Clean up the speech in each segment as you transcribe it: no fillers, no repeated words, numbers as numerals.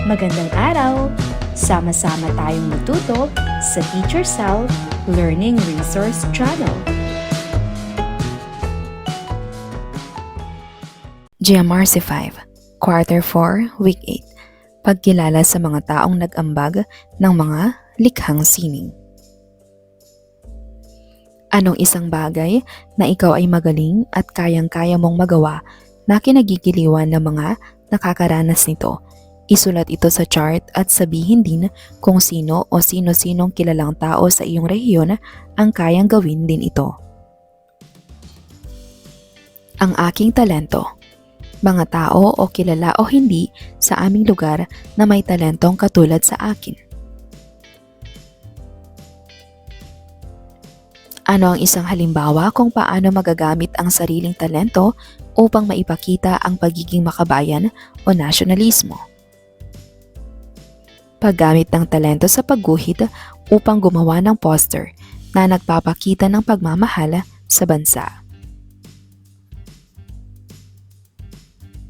Magandang araw! Sama-sama tayong matuto sa Teacher Sal Learning Resource Channel. GMRC 5, Quarter 4, Week 8. Pagkilala sa mga taong nag-ambag ng mga likhang sining. Anong isang bagay na ikaw ay magaling at kayang-kaya mong magawa na kinagigiliwan ng mga nakakaranas nito? Isulat ito sa chart at sabihin din kung sino o sino-sinong kilalang tao sa iyong rehiyon ang kayang gawin din ito. Ang aking talento. Mga tao o kilala o hindi sa aming lugar na may talentong katulad sa akin. Ano ang isang halimbawa kung paano magagamit ang sariling talento upang maipakita ang pagiging makabayan o nasyonalismo? Paggamit ng talento sa pagguhit upang gumawa ng poster na nagpapakita ng pagmamahal sa bansa.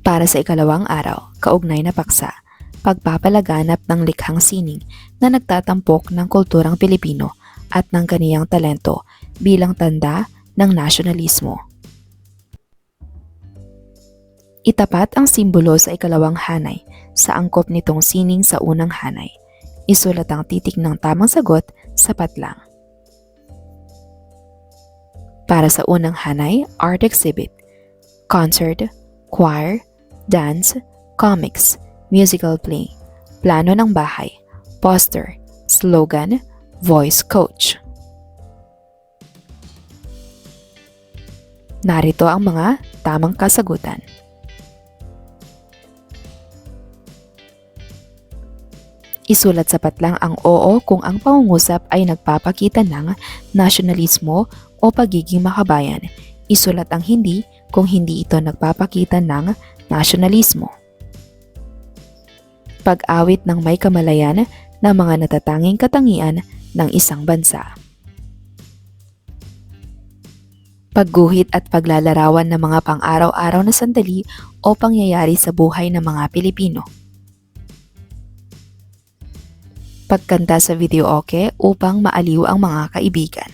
Para sa ikalawang araw, kaugnay na paksa, pagpapalaganap ng likhang sining na nagtatampok ng kulturang Pilipino at ng kaniyang talento bilang tanda ng nasyonalismo. Itapat ang simbolo sa ikalawang hanay sa angkop nitong sining sa unang hanay. Isulat ang titik ng tamang sagot, sapat lang. Para sa unang hanay, art exhibit, concert, choir, dance, comics, musical play, plano ng bahay, poster, slogan, voice coach. Narito ang mga tamang kasagutan. Isulat sapat lang ang oo kung ang pangungusap ay nagpapakita ng nasyonalismo o pagiging makabayan. Isulat ang hindi kung hindi ito nagpapakita ng nasyonalismo. Pag-awit ng may kamalayan ng mga natatanging katangian ng isang bansa. Pagguhit at paglalarawan ng mga pang-araw-araw na sandali o pangyayari sa buhay ng mga Pilipino. Pagkanta sa videoke upang maaliw ang mga kaibigan.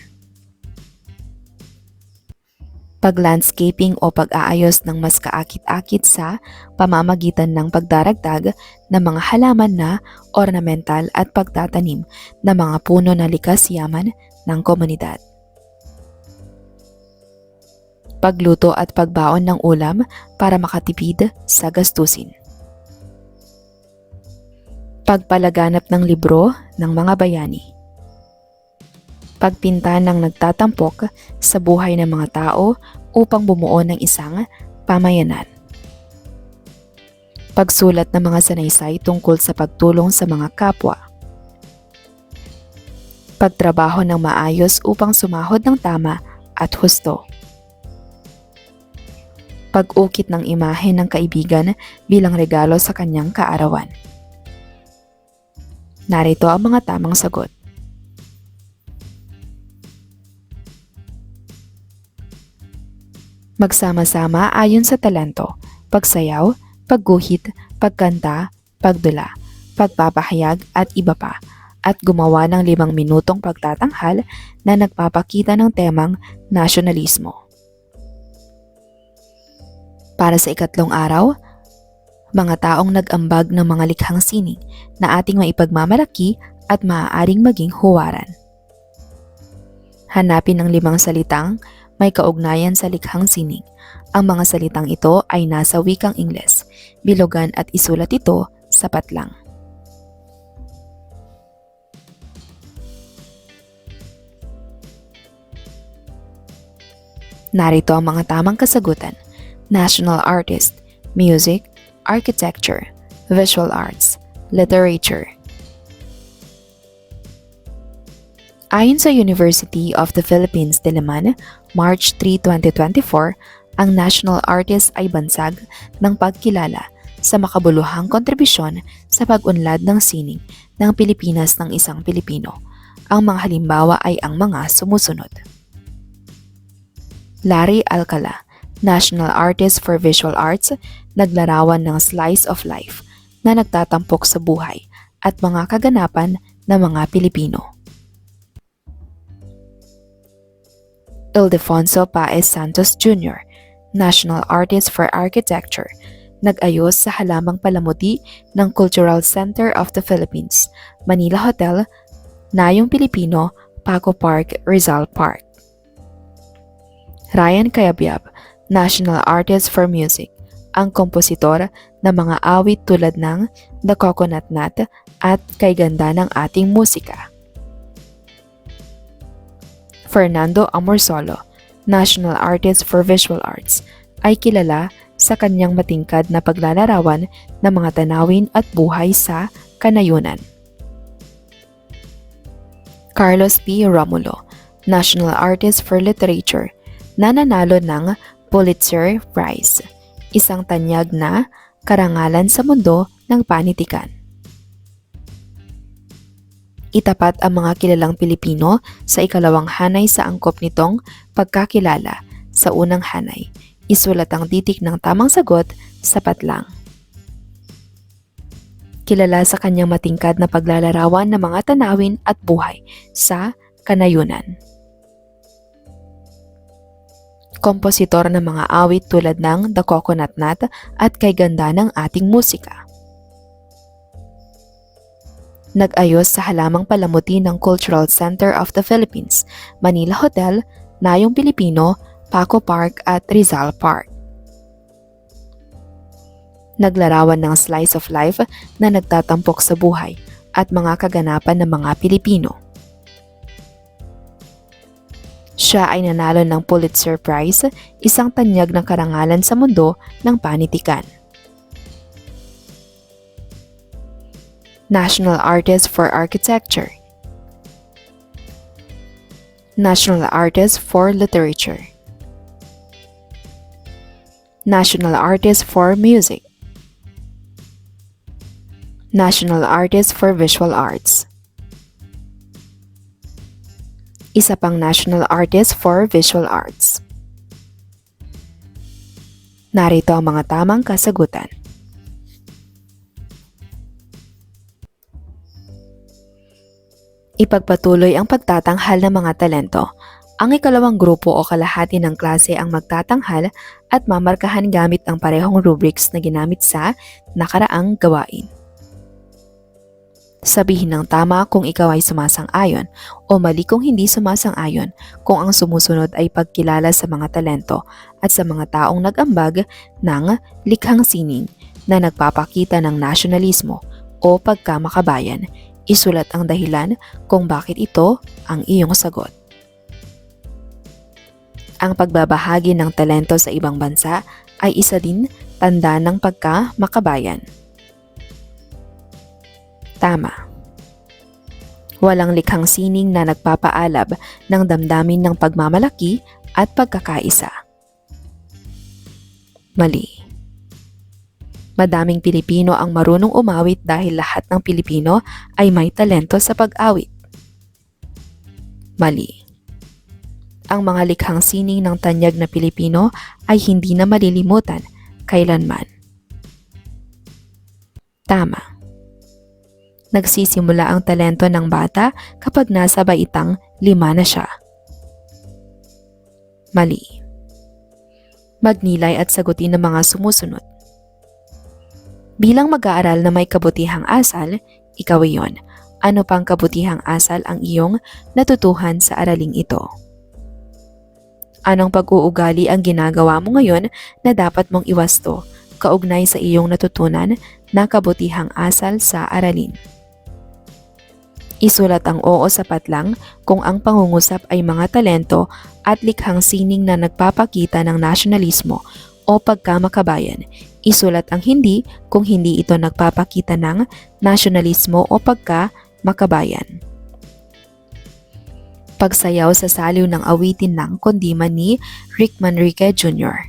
Pag-landscaping o pag-aayos ng mas kaakit-akit sa pamamagitan ng pagdaragdag ng mga halaman na ornamental at pagtatanim ng mga puno na likas yaman ng komunidad. Pagluto at pagbaon ng ulam para makatipid sa gastusin. Pagpalaganap ng libro ng mga bayani. Pagpinta ng nagtatampok sa buhay ng mga tao upang bumuo ng isang pamayanan. Pagsulat ng mga sanaysay tungkol sa pagtulong sa mga kapwa. Pagtrabaho ng maayos upang sumahod ng tama at husto. Pag-ukit ng imahe ng kaibigan bilang regalo sa kanyang kaarawan. Narito ang mga tamang sagot. Magsama-sama ayon sa talento, pagsayaw, pagguhit, pagkanta, pagdula, pagpapahayag at iba pa, at gumawa ng 5 minutong pagtatanghal na nagpapakita ng temang nasyonalismo. Para sa ikatlong araw, mga taong nag-ambag ng mga likhang sining na ating maipagmamalaki at maaaring maging huwaran. Hanapin ang 5 salitang may kaugnayan sa likhang sining. Ang mga salitang ito ay nasa wikang Ingles. Bilugan at isulat ito sapat lang. Narito ang mga tamang kasagutan. National artist, music, architecture, visual arts, literature. Ayon sa University of the Philippines, Diliman, March 3, 2024, ang national artist ay bansag ng pagkilala sa makabuluhang kontribusyon sa pag-unlad ng sining ng Pilipinas ng isang Pilipino. Ang mga halimbawa ay ang mga sumusunod. Larry Alcala, National Artist for Visual Arts, naglarawan ng Slice of Life na nagtatampok sa buhay at mga kaganapan ng mga Pilipino. Ildefonso Paez Santos Jr., National Artist for Architecture, nag-ayos sa halamang palamuti ng Cultural Center of the Philippines, Manila Hotel, Nayong Pilipino, Paco Park, Rizal Park. Ryan Cayabyab, National Artist for Music, ang kompositor ng mga awit tulad ng The Coconut Nut at Kay Ganda ng Ating Musika. Fernando Amorsolo, National Artist for Visual Arts, ay kilala sa kanyang matingkad na paglalarawan ng mga tanawin at buhay sa kanayunan. Carlos P. Romulo, National Artist for Literature, na nanalo ng Pulitzer Prize, isang tanyag na karangalan sa mundo ng panitikan. Itapat ang mga kilalang Pilipino sa ikalawang hanay sa angkop nitong pagkakilala. Sa unang hanay, isulat ang titik ng tamang sagot, sapat lang. Kilala sa kanyang matingkad na paglalarawan ng mga tanawin at buhay sa kanayunan. Kompositor ng mga awit tulad ng The Coconut Nut at Kay Ganda ng Ating Musika. Nag-ayos sa halamang palamuti ng Cultural Center of the Philippines, Manila Hotel, Nayong Pilipino, Paco Park at Rizal Park. Naglarawan ng slice of life na nagtatampok sa buhay at mga kaganapan ng mga Pilipino. Siya ay nanalo ng Pulitzer Prize, isang tanyag ng karangalan sa mundo ng panitikan. National Artist for Architecture, National Artist for Literature, National Artist for Music, National Artist for Visual Arts. Isa pang National Artist for Visual Arts. Narito ang mga tamang kasagutan. Ipagpatuloy ang pagtatanghal ng mga talento. Ang ikalawang grupo o kalahati ng klase ang magtatanghal at mamarkahan gamit ang parehong rubrics na ginamit sa nakaraang gawain. Sabihin ng tama kung ikaw ay sumasang-ayon o mali kung hindi sumasang-ayon kung ang sumusunod ay pagkilala sa mga talento at sa mga taong nag-ambag ng likhang sining na nagpapakita ng nasyonalismo o pagkamakabayan. Isulat ang dahilan kung bakit ito ang iyong sagot. Ang pagbabahagi ng talento sa ibang bansa ay isa din tanda ng pagkamakabayan. Tama. Walang likhang sining na nagpapaalab ng damdamin ng pagmamalaki at pagkakaisa. Mali. Madaming Pilipino ang marunong umawit dahil lahat ng Pilipino ay may talento sa pag-awit. Mali. Ang mga likhang sining ng tanyag na Pilipino ay hindi na malilimutan kailanman. Tama. Nagsisimula ang talento ng bata kapag nasa baitang 5 na siya. Mali. Magnilay at sagutin ang mga sumusunod. Bilang mag-aaral na may kabutihang asal, ikaw iyon. Ano pang kabutihang asal ang iyong natutuhan sa araling ito? Anong pag-uugali ang ginagawa mo ngayon na dapat mong iwasto kaugnay sa iyong natutunan na kabutihang asal sa aralin? Isulat ang oo sapat lang kung ang pangungusap ay mga talento at likhang sining na nagpapakita ng nasyonalismo o pagkamakabayan. Isulat ang hindi kung hindi ito nagpapakita ng nasyonalismo o pagkamakabayan. Pagsayaw sa saliw ng awitin ng Kundiman ni Rick Manrique Jr.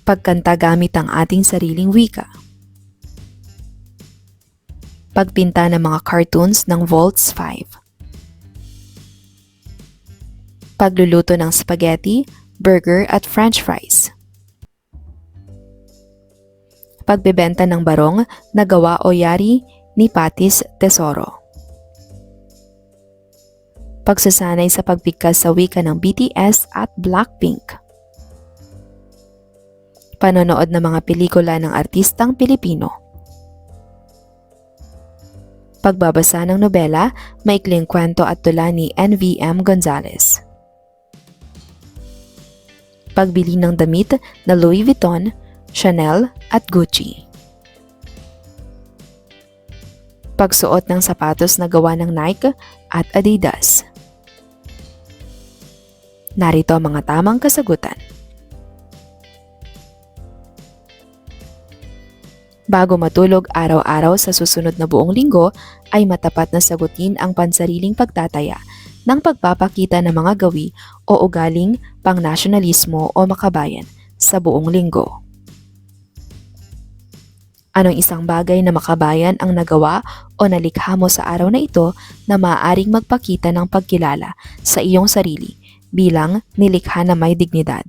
Pagkanta gamit ang ating sariling wika. Pagpinta ng mga cartoons ng Volts 5. Pagluluto ng spaghetti, burger at french fries. Pagbebenta ng barong na gawa o yari ni Patis Tesoro. Pagsasanay sa pagbigkas sa wika ng BTS at Blackpink. Panonood ng mga pelikula ng artistang Pilipino. Pagbabasa ng nobela, maikling kwento at tula ni NVM Gonzalez. Pagbili ng damit na Louis Vuitton, Chanel at Gucci. Pagsuot ng sapatos na gawa ng Nike at Adidas. Narito ang mga tamang kasagutan. Bago matulog araw-araw sa susunod na buong linggo, ay matapat na sagutin ang pansariling pagtataya ng pagpapakita ng mga gawi o ugaling pangnasyonalismo o makabayan sa buong linggo. Anong isang bagay na makabayan ang nagawa o nalikha mo sa araw na ito na maaaring magpakita ng pagkilala sa iyong sarili bilang nilikha na may dignidad